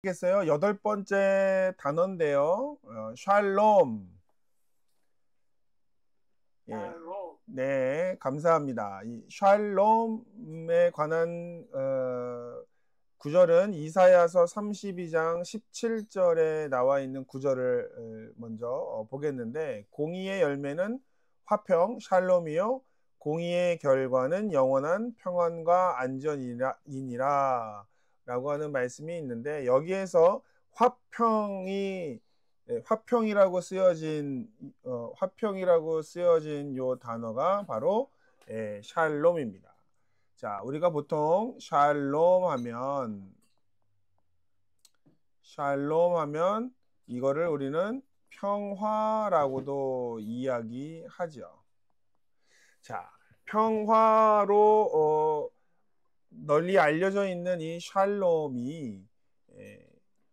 겠어요. 8번째 단어인데요. 샬롬. 예. 샬롬. 네, 감사합니다. 이 샬롬에 관한 구절은 이사야서 32장 17절에 나와 있는 구절을 먼저 보겠는데, 공의의 열매는 화평, 샬롬이요 공의의 결과는 영원한 평안과 안전이니라 라고 하는 말씀이 있는데, 여기에서 화평이라고 쓰여진 요 단어가 바로 샬롬입니다. 자, 우리가 보통 샬롬 하면 이거를 우리는 평화라고도 이야기하죠. 자, 평화로 널리 알려져 있는 이 샬롬이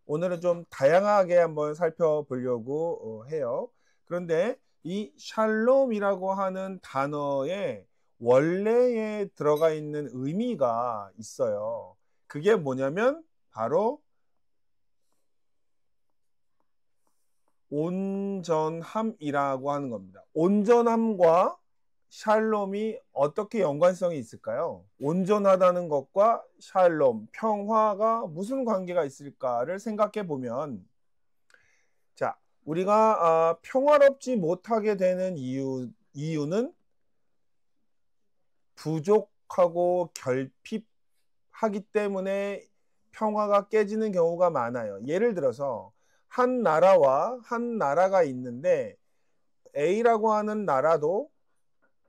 오늘은 좀 다양하게 한번 살펴보려고 해요. 그런데 이 샬롬이라고 하는 단어에 원래에 들어가 있는 의미가 있어요. 그게 뭐냐면 바로 온전함이라고 하는 겁니다. 온전함과 샬롬이 어떻게 연관성이 있을까요? 온전하다는 것과 샬롬, 평화가 무슨 관계가 있을까를 생각해 보면, 자, 우리가 평화롭지 못하게 되는 이유는 부족하고 결핍하기 때문에 평화가 깨지는 경우가 많아요. 예를 들어서 한 나라와 한 나라가 있는데, A라고 하는 나라도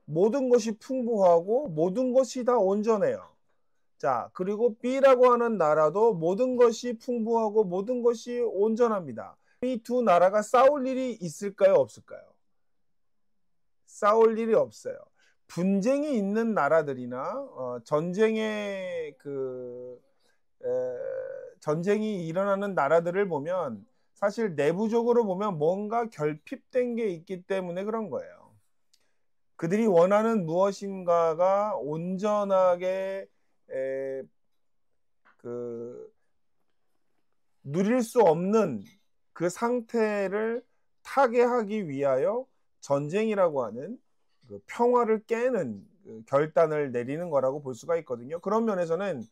모든 것이 풍부하고 모든 것이 다 온전해요. 자, 그리고 B라고 하는 나라도 모든 것이 풍부하고 모든 것이 온전합니다. 이 두 나라가 싸울 일이 있을까요? 없을까요? 싸울 일이 없어요. 분쟁이 있는 나라들이나 전쟁이 일어나는 나라들을 보면 사실 내부적으로 보면 뭔가 결핍된 게 있기 때문에 그런 거예요. 그들이 원하는 무엇인가가 온전하게 누릴 수 없는 그 상태를 타개하기 위하여 전쟁이라고 하는 그 평화를 깨는 결단을 내리는 거라고 볼 수가 있거든요. 그런 면에서는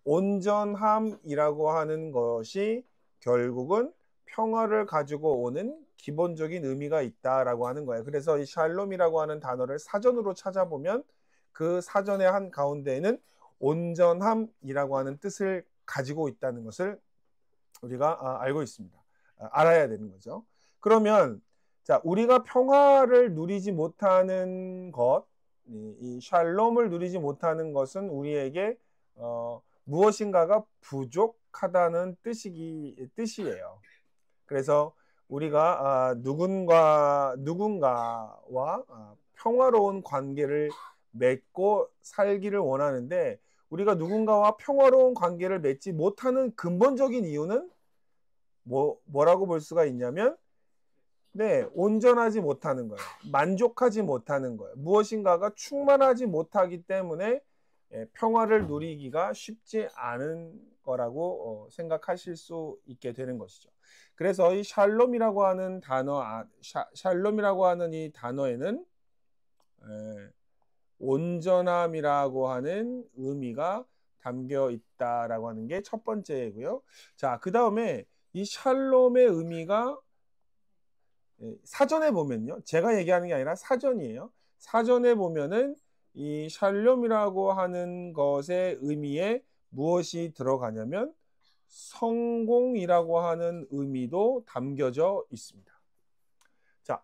온전함이라고 하는 것이 결국은 평화를 가지고 오는 기본적인 의미가 있다라고 하는 거예요. 그래서 이 샬롬이라고 하는 단어를 사전으로 찾아보면 그 사전의 한 가운데에는 온전함이라고 하는 뜻을 가지고 있다는 것을 우리가 알고 있습니다. 알아야 되는 거죠. 그러면 자, 우리가 평화를 누리지 못하는 것, 이 샬롬을 누리지 못하는 것은 우리에게 무엇인가가 부족하다는 뜻이에요. 그래서 우리가 누군가와 평화로운 관계를 맺고 살기를 원하는데, 우리가 누군가와 평화로운 관계를 맺지 못하는 근본적인 이유는 뭐라고 볼 수가 있냐면, 온전하지 못하는 거예요. 만족하지 못하는 거예요. 무엇인가가 충만하지 못하기 때문에 평화를 누리기가 쉽지 않은 거라고 생각하실 수 있게 되는 것이죠. 그래서 이 샬롬이라고 하는 이 단어에는 온전함이라고 하는 의미가 담겨 있다라고 하는 게 첫 번째고요. 자, 그 다음에 이 샬롬의 의미가 사전에 보면요, 제가 얘기하는 게 아니라 사전이에요. 사전에 보면은 이 샬롬이라고 하는 것의 의미에 무엇이 들어가냐면 성공이라고 하는 의미도 담겨져 있습니다. 자,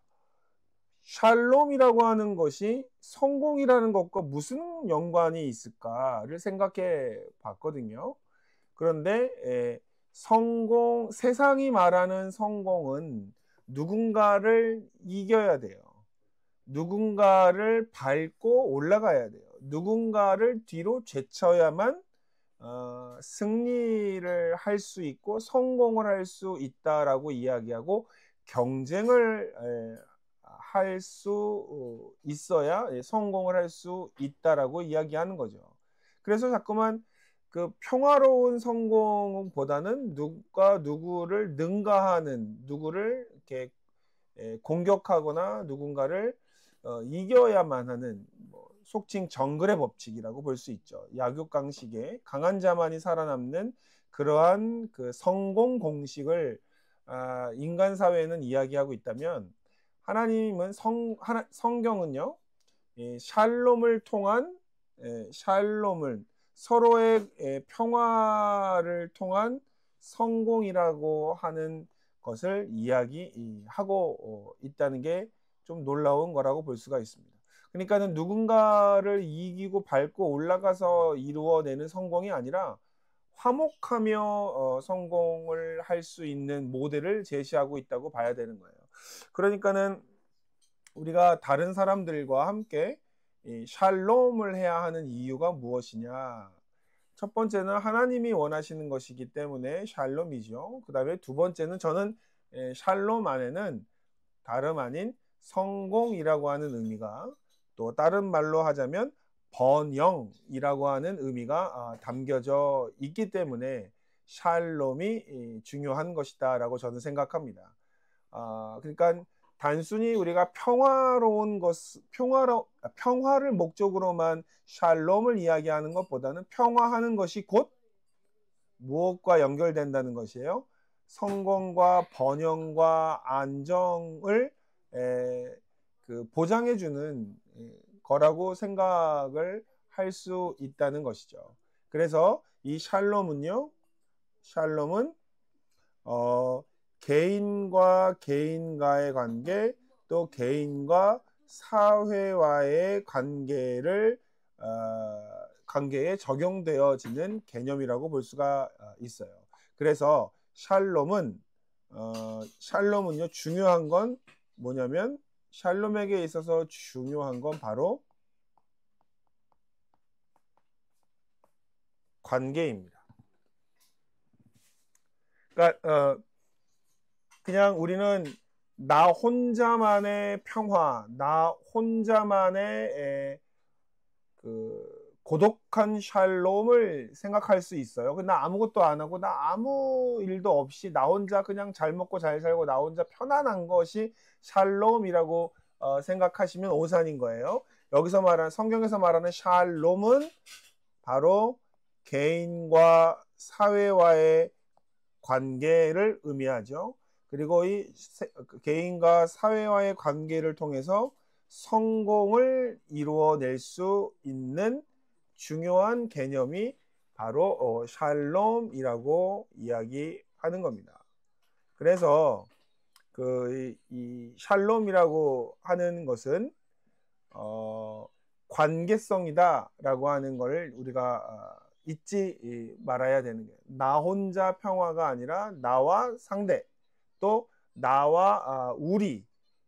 샬롬이라고 하는 것이 성공이라는 것과 무슨 연관이 있을까를 생각해 봤거든요. 그런데 세상이 말하는 성공은 누군가를 이겨야 돼요. 누군가를 밟고 올라가야 돼요. 누군가를 뒤로 제쳐야만 승리를 할 수 있고 성공을 할 수 있다라고 이야기하고, 경쟁을 할 수 있어야 성공을 할 수 있다라고 이야기하는 거죠. 그래서 자꾸만 그 평화로운 성공보다는 누가 누구를 능가하는, 누구를 이렇게 공격하거나 누군가를 이겨야만 하는, 속칭 정글의 법칙이라고 볼 수 있죠. 약육강식의 강한 자만이 살아남는 그러한 그 성공 공식을 인간 사회에는 이야기하고 있다면, 하나님은 성경은요, 샬롬을 통한, 샬롬을, 서로의 평화를 통한 성공이라고 하는 것을 이야기하고 있다는 게 좀 놀라운 거라고 볼 수가 있습니다. 그러니까는 누군가를 이기고 밟고 올라가서 이루어내는 성공이 아니라 화목하며 성공을 할 수 있는 모델을 제시하고 있다고 봐야 되는 거예요. 그러니까는 우리가 다른 사람들과 함께 이 샬롬을 해야 하는 이유가 무엇이냐? 첫 번째는 하나님이 원하시는 것이기 때문에 샬롬이죠. 그 다음에 두 번째는 저는 샬롬 안에는 다름 아닌 성공이라고 하는 의미가, 또 다른 말로 하자면 번영이라고 하는 의미가 담겨져 있기 때문에 샬롬이 중요한 것이다 라고 저는 생각합니다. 그러니까 단순히 우리가 평화로운 평화를 목적으로만 샬롬을 이야기하는 것보다는, 평화하는 것이 곧 무엇과 연결된다는 것이에요? 성공과 번영과 안정을 보장해주는 거라고 생각을 할 수 있다는 것이죠. 그래서 이 샬롬은 개인과 개인과의 관계, 또 개인과 사회와의 관계에 적용되어지는 개념이라고 볼 수가 있어요. 그래서 샬롬은요, 중요한 건 뭐냐면, 샬롬에게 있어서 중요한 건 바로 관계입니다. 그러니까 그냥 우리는 나 혼자만의 평화, 나 혼자만의 그 고독한 샬롬을 생각할 수 있어요. 나 아무것도 안 하고, 나 아무 일도 없이 나 혼자 그냥 잘 먹고 잘 살고 나 혼자 편안한 것이 샬롬이라고 생각하시면 오산인 거예요. 성경에서 말하는 샬롬은 바로 개인과 사회와의 관계를 의미하죠. 그리고 이 개인과 사회와의 관계를 통해서 성공을 이루어낼 수 있는 중요한 개념이 바로 샬롬이라고 이야기하는 겁니다. 그래서 이 샬롬이라고 하는 것은 관계성이다라고 하는 것을 우리가 잊지 말아야 되는 거예요. 나 혼자 평화가 아니라 나와 상대, 또 나와 우리,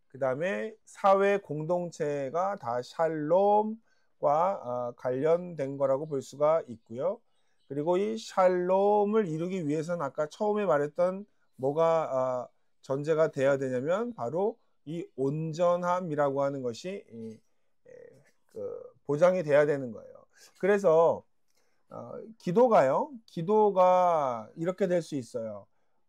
그 다음에 사회 공동체가 다 샬롬과 관련된 거라고 볼 수가 있고요. 그리고 이 샬롬을 이루기 위해서는 아까 처음에 말했던 뭐가 전제가 돼야 되냐면, 바로 이 온전함이라고 하는 것이 보장이 돼야 되는 거예요. 그래서 기도가 이렇게 될 수 있어요.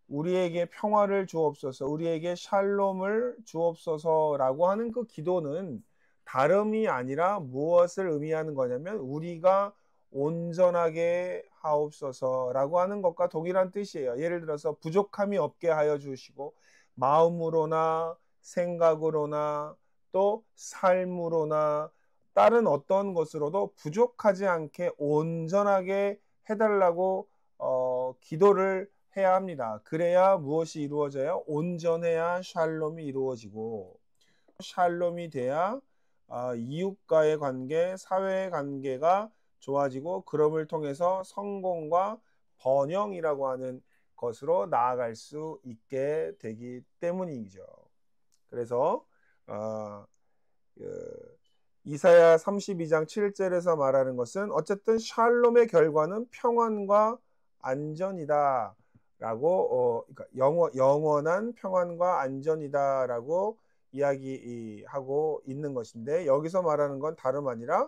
우리에게 평화를 주옵소서, 우리에게 샬롬을 주옵소서라고 하는 그 기도는 다름이 아니라 무엇을 의미하는 거냐면, 우리가 온전하게 하옵소서라고 하는 것과 동일한 뜻이에요. 예를 들어서 부족함이 없게 하여 주시고, 마음으로나 생각으로나 또 삶으로나 다른 어떤 것으로도 부족하지 않게 온전하게 해달라고 기도를 해야 합니다. 그래야 무엇이 이루어져요? 온전해야 샬롬이 이루어지고, 샬롬이 돼야 이웃과의 관계, 사회의 관계가 좋아지고, 그럼을 통해서 성공과 번영이라고 하는 것으로 나아갈 수 있게 되기 때문이죠. 그래서 이사야 32장 7절에서 말하는 것은 어쨌든 샬롬의 결과는 평안과 안전이다 라고, 그러니까 영원한 평안과 안전이다 라고 이야기하고 있는 것인데, 여기서 말하는 건 다름 아니라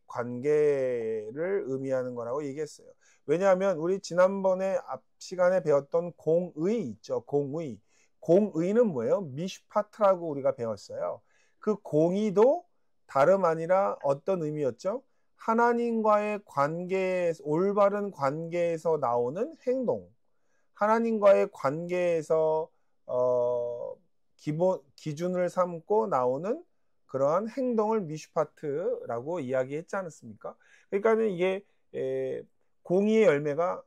관계를 의미하는 거라고 얘기했어요. 왜냐하면 우리 지난번에 앞 시간에 배웠던 공의 있죠. 공의. 공의는 뭐예요? 미슈파트라고 우리가 배웠어요. 그 공의도 다름 아니라 어떤 의미였죠? 하나님과의 관계, 올바른 관계에서 나오는 행동. 하나님과의 관계에서 기준을 삼고 나오는 그러한 행동을 미슈파트라고 이야기했지 않았습니까? 그러니까는 이게 공의의 열매가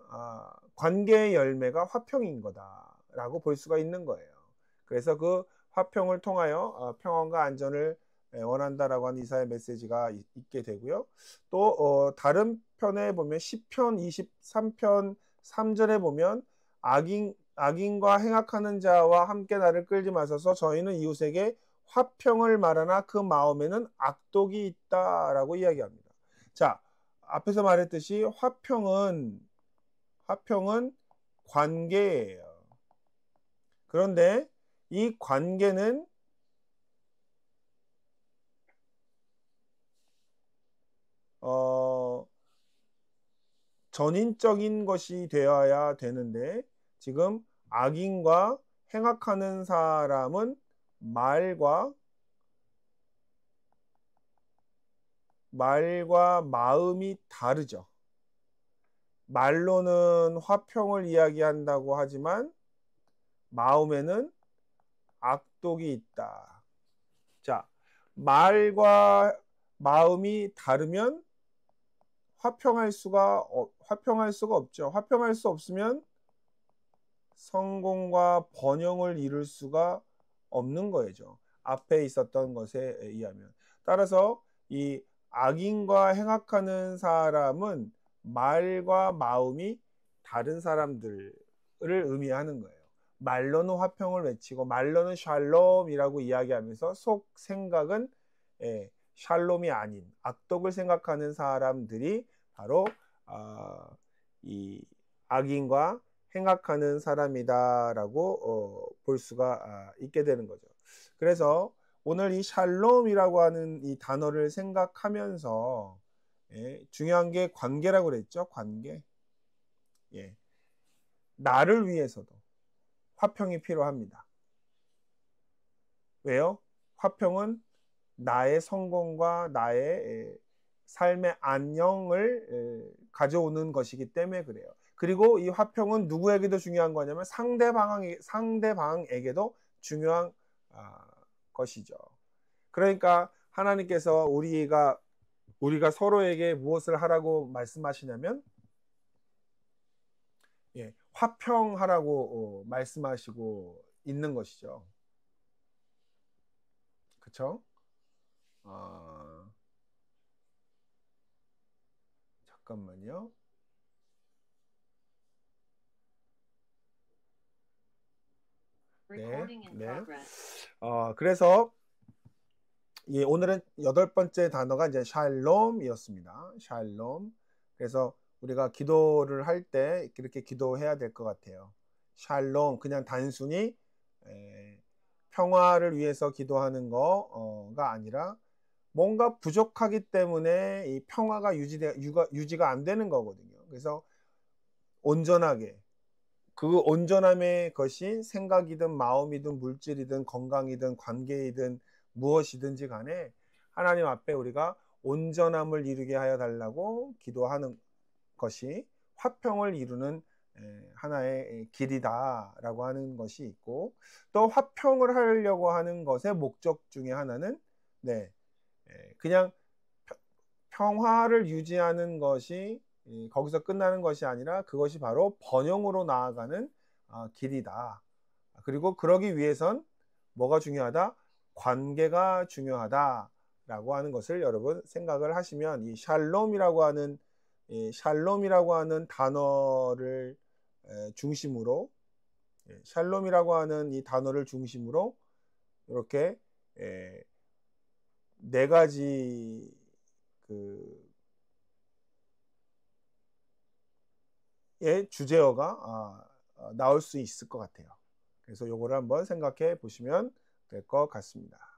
관계의 열매가 화평인 거다라고 볼 수가 있는 거예요. 그래서 그 화평을 통하여 평안과 안전을 원한다라고 하는 이사야 메시지가 있게 되고요. 또 다른 편에 보면 시편 23편 3절에 보면 악인과 행악하는 자와 함께 나를 끌지 마소서. 저희는 이웃에게 화평을 말하나 그 마음에는 악독이 있다라고 이야기합니다. 자, 앞에서 말했듯이 화평은 관계예요. 그런데 이 관계는 전인적인 것이 되어야 되는데 지금 악인과 행악하는 사람은 말과 마음이 다르죠. 말로는 화평을 이야기한다고 하지만 마음에는 악독이 있다. 자, 말과 마음이 다르면 화평할 수가 없죠. 화평할 수 없으면 성공과 번영을 이룰 수가 없는 거죠. 앞에 있었던 것에 의하면. 따라서 이 악인과 행악하는 사람은 말과 마음이 다른 사람들을 의미하는 거예요. 말로는 화평을 외치고 말로는 샬롬이라고 이야기하면서 속 생각은 샬롬이 아닌 악독을 생각하는 사람들이 바로 이 악인과 행악하는 사람이다라고 볼 수가 있게 되는 거죠. 그래서 오늘 이 샬롬이라고 하는 이 단어를 생각하면서 중요한 게 관계라고 그랬죠. 관계. 나를 위해서도 화평이 필요합니다. 왜요? 화평은 나의 성공과 나의 삶의 안녕을 가져오는 것이기 때문에 그래요. 그리고 이 화평은 누구에게도 중요한 거냐면 상대방에게도 중요한 것이죠. 그러니까 하나님께서 우리가 서로에게 무엇을 하라고 말씀하시냐면 화평하라고 말씀하시고 있는 것이죠. 그렇죠? 잠깐만요. 네. 그래서 오늘은 8번째 단어가 이제 샬롬이었습니다. 샬롬. 그래서 우리가 기도를 할 때 이렇게 기도해야 될 것 같아요. 샬롬, 그냥 단순히 평화를 위해서 기도하는 거가 아니라 뭔가 부족하기 때문에 이 평화가 유지가 안 되는 거거든요. 그래서 온전하게 그 온전함의 것이 생각이든 마음이든 물질이든 건강이든 관계이든 무엇이든지 간에 하나님 앞에 우리가 온전함을 이루게 하여 달라고 기도하는 것이 화평을 이루는 하나의 길이다라고 하는 것이 있고, 또 화평을 하려고 하는 것의 목적 중에 하나는 그냥 평화를 유지하는 것이 거기서 끝나는 것이 아니라 그것이 바로 번영으로 나아가는 길이다. 그리고 그러기 위해선 뭐가 중요하다? 관계가 중요하다라고 하는 것을 여러분 생각을 하시면 이 샬롬이라고 하는 단어를 중심으로 샬롬이라고 하는 이 단어를 중심으로 이렇게 네 가지 의 주제어가 나올 수 있을 것 같아요. 그래서 요거를 한번 생각해 보시면 될 것 같습니다.